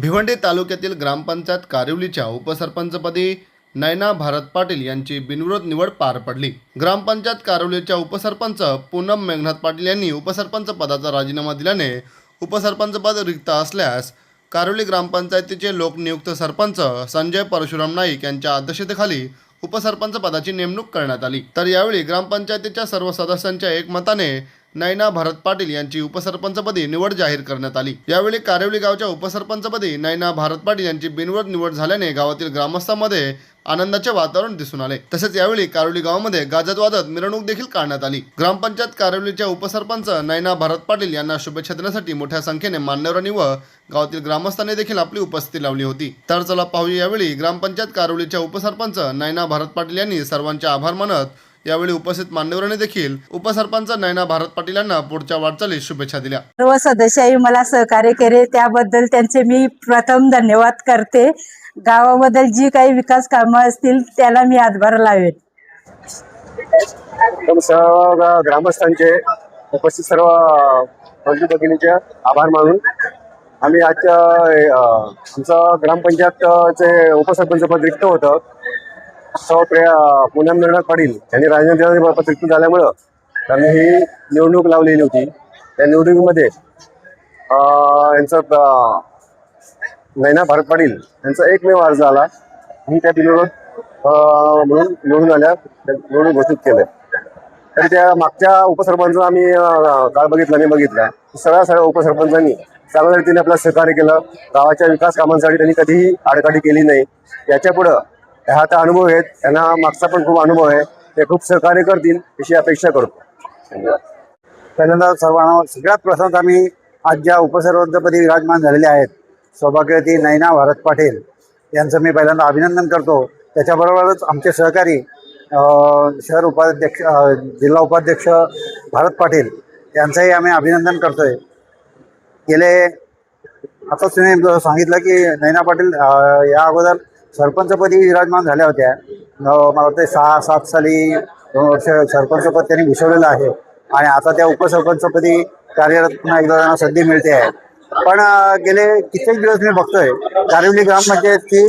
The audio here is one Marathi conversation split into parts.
भिवंडी तालुक्यातील ग्रामपंचायत कारिवलीच्या उपसरपंचपदी नयना भारत पाटील यांची बिनविरोध निवड पार पडली। ग्रामपंचायत कारिवलीच्या उपसरपंच पूनम मेघनाथ पाटील यांनी उपसरपंच पदाचा राजीनामा दिल्याने उपसरपंच पद रिक्त असल्यास कारिवली ग्रामपंचायतीचे लोकनियुक्त सरपंच संजय परशुराम नाईक यांच्या अध्यक्षतेखाली उपसरपंच पदाची नेमणूक करण्यात आली। तर यावेळी ग्रामपंचायतीच्या सर्व सदस्यांच्या एकमताने नयना भारत पाटील यांची उपसरपंचपदी निवड जाहीर करण्यात आली। यावेळी कारिवली गावच्या उपसरपंचपदी नयना भारत पाटील यांची बिनविरोध निवड झाल्याने गावातील ग्रामस्थांमध्ये आनंदाचे वातावरण दिसून आले। तसेच यावेळी कारिवली गावामध्ये गाजत वाजत मिरवणूक देखील काढण्यात आली। ग्रामपंचायत कारिवलीच्या उपसरपंच नयना भारत पाटील यांना शुभेच्छा देण्यासाठी मोठ्या संख्येने मान्यवरांनी व गावातील ग्रामस्थांनी देखील आपली उपस्थिती लावली होती। तर चला पाहूया यावेळी ग्रामपंचायत कारिवलीच्या उपसरपंच नयना भारत पाटील यांनी सर्वांचे आभार मानत यावेळी उपस्थित मान्यवरांनी देखील उपसरपंच नयना भारत पाटील यांना पुढच्या वाटचालीस शुभेच्छा दिल्या। सर्व सदस्यांनी मला सहकार्य केले त्याबद्दल त्यांचे मी प्रथम धन्यवाद करते। गावाबद्दल जी काही विकास कामं असतील त्याला मी हातभार लावेन। सर्व ग्रामस्थांचे उपस्थित सर्व बंधू भगिनींचे आभार मानून आम्ही आजच्या आमचं ग्रामपंचायतचे उपसरपंच पद रिक्त होतं। पूनम मेघनाथ पाटील यांनी राजीनामा पद रिक्त झाल्यामुळं त्यांनी ही निवडणूक लावलेली होती। त्या निवडणुकीमध्ये यांचा नयना भारत पाटील यांचा एकमेव अर्ज आला आणि त्या बिनविरोध म्हणून निवडून आल्या, निवडून घोषित केलं। तर त्या मागच्या उपसरपंच आम्ही काळ बघितला सगळ्या उपसरपंचांनी चांगल्या रीतीने आपलं सहकार्य केलं। गावाच्या विकास कामांसाठी त्यांनी कधीही आडकाठी केली नाही। याच्या पुढं हा आता अनुभव आहेत, त्यांना मागचा पण खूप अनुभव आहे, ते खूप सहकार्य करतील अशी अपेक्षा करतो। पहिल्यांदा सर्वांना सगळ्यात प्रथम आम्ही आज ज्या उपसरपंचपदी विराजमान झालेले आहेत सौभाग्यवती नयना भारत पाटील यांचं मी पहिल्यांदा अभिनंदन करतो। त्याच्याबरोबरच आमचे सहकारी शहर उपाध्यक्ष जिल्हा उपाध्यक्ष भारत पाटील यांचंही आम्ही अभिनंदन करतोय। गेले आता तुम्ही सांगितलं की नयना पाटील या अगोदर सरपंचपदी विराजमान झाल्या होत्या। मला वाटतं 6-7 साली 2 वर्ष सरपंचपद त्यांनी भूषवलेलं आहे आणि आता त्या उपसरपंचपदी कार्यरत पुन्हा एकदा त्यांना संधी मिळते आहे। पण गेले कित्येक दिवस मी बघतोय कारिवली ग्रामपंचायतची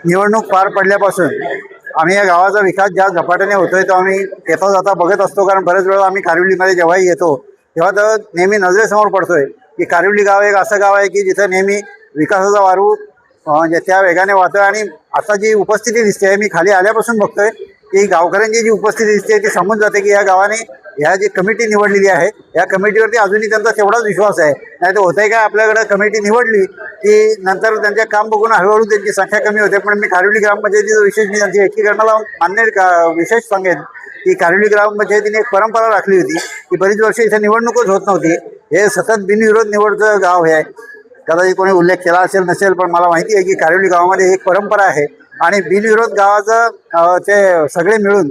निवडणूक पार पडल्यापासून आम्ही या गावाचा विकास ज्या झपाट्याने होतोय तो आम्ही येता जाता बघत असतो। कारण बरेच वेळा आम्ही कारिवलीमध्ये जेव्हाही येतो तेव्हा तर नेहमी नजरेसमोर पडतोय की कारिवली गाव एक असं गाव आहे की जिथं नेहमी विकासाचा वारू म्हणजे त्या वेगाने वाहतोय। आणि आता जी उपस्थिती दिसते आहे, मी खाली आल्यापासून बघतोय की गावकऱ्यांची जी उपस्थिती दिसते ती समजून जाते की या गावाने ह्या जी कमिटी निवडलेली आहे या कमिटीवरती अजूनही त्यांचा तेवढाच विश्वास आहे। नाही तर होतंय का आपल्याकडे कमिटी निवडली की नंतर त्यांचे काम बघून हळूहळू त्यांची संख्या कमी होते। पण मी कारिवली ग्रामपंचायतीचं विशेष मी त्यांची एकीकरणाला विशेष सांगेन की कारिवली ग्रामपंचायतीने एक परंपरा राखली होती की बरीच वर्ष इथे निवडणूकच होत नव्हती। हे सतत बिनविरोध निवडचं गाव आहे। कदाचित कोणी उल्लेख केला असेल नसेल पण मला माहिती आहे की कारिवली गावामध्ये एक परंपरा आहे आणि बिनविरोध गावाचं ते सगळे मिळून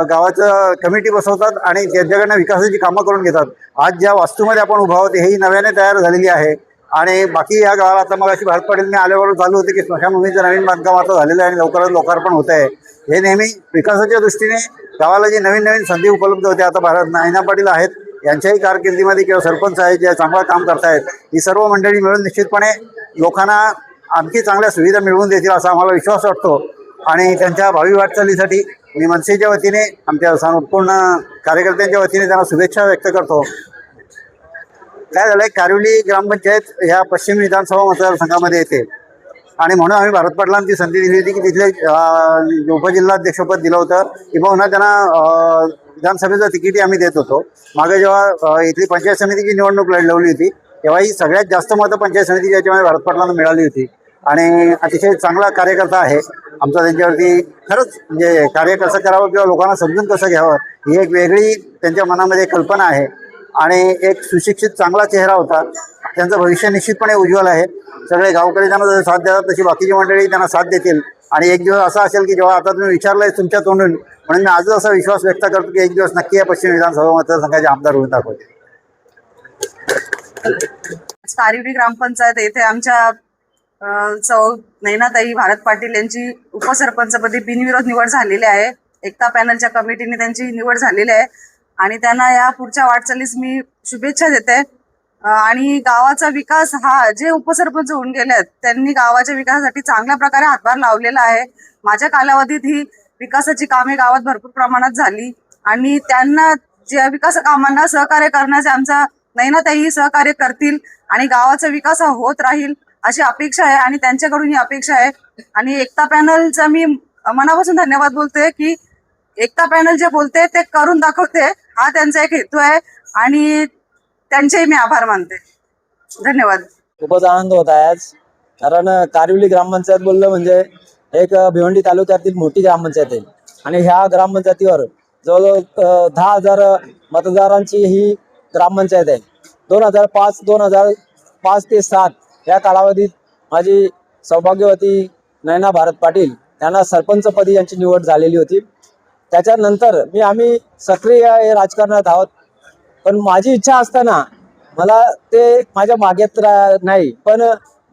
गावाचं कमिटी बसवतात आणि त्यांच्याकडनं विकासाची कामं करून घेतात। आज ज्या वास्तूमध्ये आपण उभा आहोत हेही नव्याने तयार झालेली आहे आणि बाकी या गावाला आता मग अशी भारत पाटील मी आल्यावर चालू होते की स्मशानभूमीचं नवीन बांधकाम आता झालेलं आहे आणि लवकरच लोकार्पण होत आहे। हे नेहमी विकासाच्या दृष्टीने गावाला जी नवीन संधी उपलब्ध होते आता नयना पाटील आहेत यांच्याही कारकिर्दीमध्ये किंवा सरपंच आहेत जे चांगलं काम करतायत ही सर्व मंडळी मिळून निश्चितपणे लोकांना आणखी चांगल्या सुविधा मिळवून देतील असा आम्हाला विश्वास वाटतो। आणि त्यांच्या भावी वाटचालीसाठी मी मनसेच्या वतीने आमच्या संपूर्ण कार्यकर्त्यांच्या वतीने त्यांना शुभेच्छा व्यक्त करतो। काय झालं आहे कारिवली ग्रामपंचायत ह्या पश्चिम विधानसभा मतदारसंघामध्ये येते आणि म्हणून आम्ही भारत पाटलांची संधी दिली होती की तिथले उपजिल्हाध्यक्षपद दिलं होतं किंवा त्यांना विधानसभेचं तिकीटही आम्ही देत होतो। मागे जेव्हा इथली पंचायत समितीची निवडणूक लढवली होती तेव्हाही सगळ्यात जास्त मतं पंचायत समितीची याच्यामध्ये भारत पाटलांना मिळाली होती आणि अतिशय चांगला कार्यकर्ता आहे आमचा। त्यांच्यावरती खरंच म्हणजे कार्य कसं करावं किंवा लोकांना समजून कसं घ्यावं ही एक वेगळी त्यांच्या मनामध्ये कल्पना आहे आणि एक सुशिक्षित चांगला चेहरा होता। त्यांचं भविष्य निश्चितपणे उज्ज्वल आहे। सगळे गावकरी त्यांना जसं साथ देतात तशी बाकीची मंडळी त्यांना साथ देतील आणि एक दिवस असा असेल की जेव्हा आता तुम्ही विचारलंय तुमच्या तोंडून म्हणून मी आजच असा विश्वास व्यक्त करतो की एक दिवस नक्की या पश्चिम विधानसभा मतदारसंघाचे आमदार होऊन दाखवतील। कारिवली ग्रामपंचायत येथे आमच्या नयनाताई भारत पाटील यांची उपसरपंचपदी बिनविरोध निवड झालेली आहे। एकता पॅनलच्या कमिटीने त्यांची निवड झालेली आहे आणि त्यांना या पुढच्या वाटचालीस मी शुभेच्छा देते। आणि गावाचा विकास हा जे उपसरपंच होऊन गेले आहेत त्यांनी गावाच्या विकासासाठी चांगल्या प्रकारे हातभार लावलेला आहे. माझ्या कालावधीत ही विकासाची कामे गावात भरपूर प्रमाणात झाली आणि त्यांना जे विकास कामांना सहकार्य करण्याचे आमचा नयनाताई सहकार्य करतील आणि गावाचा विकास हा होत राहील अशी अपेक्षा आहे आणि त्यांच्याकडून ही अपेक्षा आहे. आणि एकता पॅनलचा मी मनापासून धन्यवाद बोलते की एकता पॅनल जे बोलते ते करून दाखवते, हा त्यांचा एक हेतू आहे आणि त्यांचेही मी आभार मानते. धन्यवाद. खूपच आनंद होत आहे आज, कारण कारिवली ग्रामपंचायत बोललं म्हणजे एक भिवंडी तालुक्यातील मोठी ग्रामपंचायत आहे आणि ह्या ग्रामपंचायतीवर जवळजवळ 10,000 मतदारांची ही ग्रामपंचायत आहे. 2005 ते 7 या कालावधीत माझी सौभाग्यवती नयना भारत पाटील यांना सरपंचपदी यांची निवड झालेली होती. त्याच्यानंतर आम्ही सक्रिय राजकारणात आहोत, पण माझी इच्छा असताना मला ते माझ्या भाग्यात नाही, पण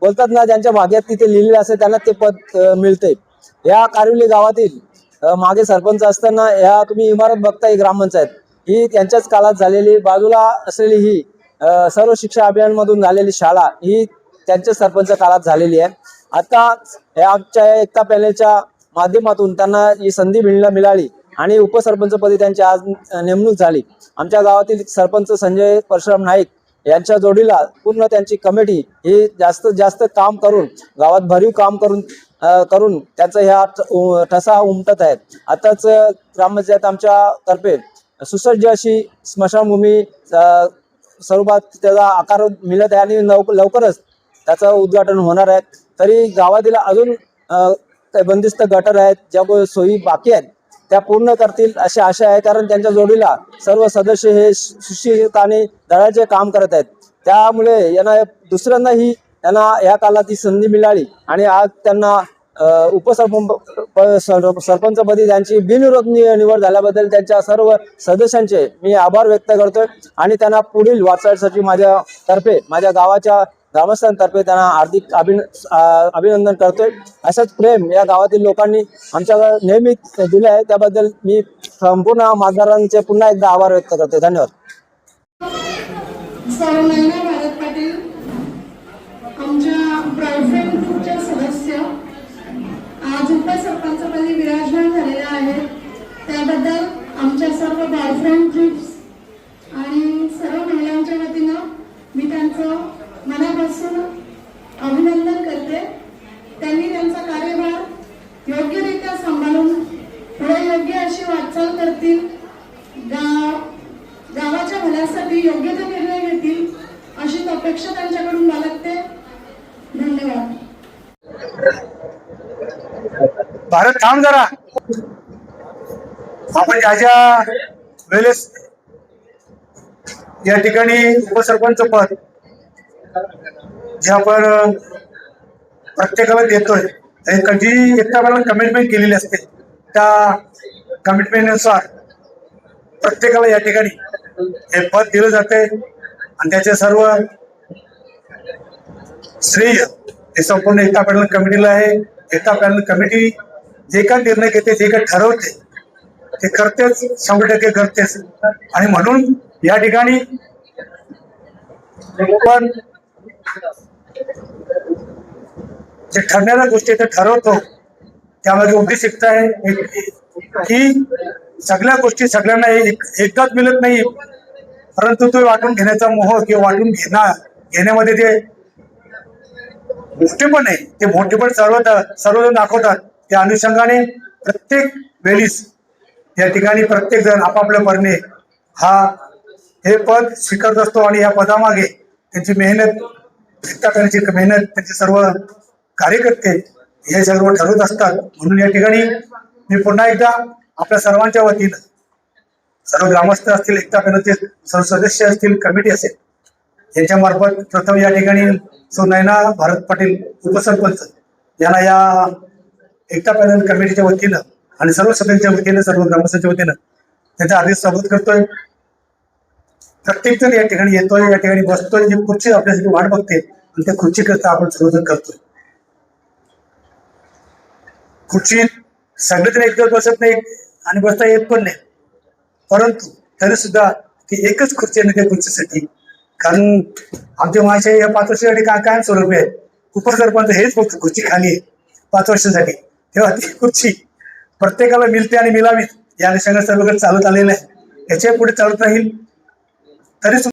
बोलतात ना ज्यांच्या भाग्यात तिथे लिहिलेलं असेल त्यांना ते पद मिळते. या कारिवली गावातील मागे सरपंच असताना या तुम्ही इमारत बघता, ही ग्रामपंचायत ही त्यांच्याच काळात झालेली, बाजूला असलेली ही सर्व शिक्षा अभियानमधून झालेली शाळा ही त्यांच्या सरपंच काळात झालेली आहे. आता या आमच्या एकता पॅनलच्या माध्यमातून त्यांना ही संधी मिळाली आणि उपसरपंचपदी त्यांची आज नेमणूक झाली. आमच्या गावातील सरपंच संजय परशुराम नाईक यांच्या जोडीला पूर्ण त्यांची कमिटी ही जास्तीत जास्त काम करून गावात भरीव काम करून त्यांचा ह्या ठसा उमटत आहेत. आताच ग्रामपंचायत आमच्या तर्फे सुसज्ज अशी स्मशानभूमी स्वरूपात त्याचा आकार मिळत आहे आणि लवकरच त्याचं उद्घाटन होणार आहे. तरी गावातील अजून बंदिस्त गटर आहेत, ज्या सोयी बाकी आहेत त्या पूर्ण करतील अशी आशा आहे, कारण त्यांच्या जोडीला सर्व सदस्य हे सुशिक्षित आणि दळाचे काम करत आहेत. त्यामुळे यांना दुसऱ्यांदाही त्यांना या काळात ही संधी मिळाली आणि आज त्यांना सरपंचपदी त्यांची बिनविरोध निवड झाल्याबद्दल त्यांच्या सर्व सदस्यांचे मी आभार व्यक्त करतोय आणि त्यांना पुढील वाटचालीसाठी माझ्या गावाच्या ग्रामस्थांतर्फे त्यांना हार्दिक अभिनंदन करतोय. असंच प्रेम या गावातील लोकांनी आमच्याकडे नेहमी दिले आहे, त्याबद्दल मी संपूर्ण मतदारांचे पुन्हा एकदा आभार व्यक्त करतोय. धन्यवाद. नयना भारत पाटील आमच्या प्रायव्हेट ग्रुपचे सदस्य आज उपसरपंचपदी विराजमान झालेले आहेत. त्याबद्दल आमच्या सर्व बॉयफ्रेंड ग्रुप्स आणि सर्व महिलांच्या वतीनं मी त्यांचं मनापासून अभिनंदन करते. त्यांनी त्यांचा कार्यभार योग्यरित्या सांभाळून पुढे योग्य अशी वाटचाल करतील, गावाच्या भल्यासाठी योग्य ते निर्णय घेतील अशी अपेक्षा त्यांच्याकडून बाळगते. धन्यवाद. भारत थांब जरा. आपण ज्या वेळेस या ठिकाणी उपसरपंच पद जे आपण प्रत्येकाला देतोय, कधी एकटा कमिटमेंट केलेली असते, त्या कमिटमेंटनुसार प्रत्येकाला या ठिकाणी हे पद दिलं जाते आणि त्याचे सर्व श्रेय हे संपूर्ण एकता पॅनल कमिटीला आहे. एकता पॅनल कमिटी जे काय निर्णय घेते, जे काय ठरवते ते करतेच, 100% करतेच. आणि म्हणून या ठिकाणी पण जे ठरणाऱ्या गोष्टी ते ठरवतो, त्यामध्ये उद्देश एकता आहे की सगळ्या गोष्टी सगळ्यांना एकदाच मिळत नाही, परंतु तो वाटून घेण्याचा मोह किंवा वाटून घेण्यामध्ये जे मोठेपण आहे ते मोठेपण सर्वजण दाखवतात. त्या अनुषंगाने प्रत्येक वेळीस या ठिकाणी प्रत्येक जण आपापल्या परीने हे पद स्वीकारत असतो आणि या पदामागे त्यांची मेहनत, एकता करण्याची मेहनत, त्यांचे सर्व कार्यकर्ते हे सर्व ठरवत असतात. म्हणून या ठिकाणी मी पुन्हा एकदा आपल्या सर्वांच्या वतीनं, सर्व ग्रामस्थ असतील, एकता पॅनलचे सर्व सदस्य असतील, कमिटी असेल, यांच्या मार्फत प्रथम या ठिकाणी नयना भारत पाटील उपसरपंच यांना या एकता पॅनल कमिटीच्या वतीनं आणि सर्व सदस्यांच्या वतीनं, सर्व ग्रामस्थांच्या वतीनं त्यांचा आदेश स्वागत करतोय. प्रत्येक जण या ठिकाणी येतोय, या ठिकाणी बसतोय, जी खुर्ची आपल्यासाठी वाट बघते आणि त्या खुर्ची करता आपण सर्वजण करतोय. खुर्चीत सगळेजण एकदाच बसत नाही आणि बसता येत पण नाही, परंतु तरी सुद्धा ती एकच खुर्ची आहे त्या खुर्चीसाठी कारण आमच्या माझ्या या 5 वर्षासाठी कायम स्वरूपी आहे. उपसरपंच हेच फक्त खुर्ची खाली आहे 5 वर्षासाठी, तेव्हा ती खुर्ची प्रत्येकाला मिळते आणि मिळावी या अनुषंगाने सर्वकडे चालत आलेलं आहे. याच्या पुढे चालत राहील. तरी